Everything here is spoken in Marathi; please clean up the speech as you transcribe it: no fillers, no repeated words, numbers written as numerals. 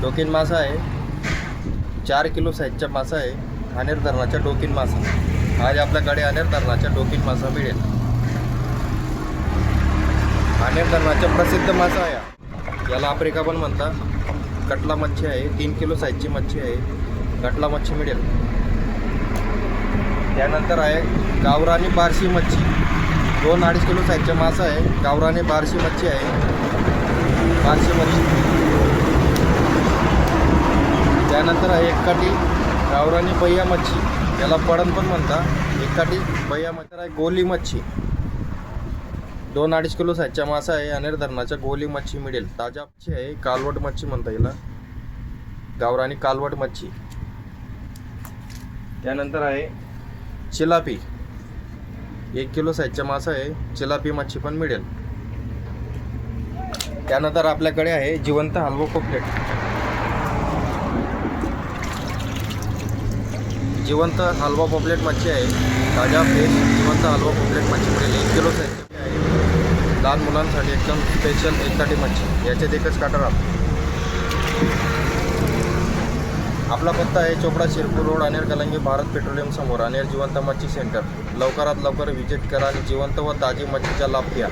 डोकीन मासा आहे, 4 किलो साईजचा मासा आहे. अनेर धरणाचा डोकीन मासा. आज आपल्याकडे अनेर धरणाचा डोकीन मासा मिळेल. अनेर धरणाचा प्रसिद्ध मासा आहे. याला आफ्रिका पण म्हणतात. कटला मच्छी आहे, 3 किलो साईजची मच्छी आहे. कटला मच्छी मिळेल. त्यानंतर आहे गावरानी बार्शी मच्छी, 2-2.5 किलो साईजचा मासा आहे. गावरानी बार्शी मच्छी आहे. बार्शी मच्छी. त्यानंतर आहे एककाठी गावरानी बैया मच्छी, याला पडण पण म्हणतात. एककाठी बैया मच्छी आहे. गोली मच्छी, 2-2.5 किलो साईजचा मासा आहे. अनेर धरणाच्या गोली मच्छी मिळेल. ताजा मच्छी आहे, कालवट मच्छी म्हणता याला, गावरानी कालवट मच्छी. त्यानंतर आहे चिलापी, 1 किलो साईजचा मासा आहे. चिलापी मच्छी पण मिळेल. त्यानंतर आपल्याकडे आहे जिवंत हलवा पोपलेट. जिवंत हलवा पोपलेट मच्छी आहे. ताजा फ्रेश जिवंत हलवा पोपलेट मच्छी मिळेल. 1 किलो साईजची आहे. लहान मुलांसाठी एकदम स्पेशल एककाठी मच्छी. याच्यात एकच काटा राहतो. आपला पत्ता आहे चोपडा शिरपूर रोड, अनेर कलंगी, भारत पेट्रोलियम समोर, अनेर जिवंत मच्छी सेंटर. लवकरात लवकर व्हिजिट करा आणि जिवंत व ताजी मच्छीचा लाभ घ्या.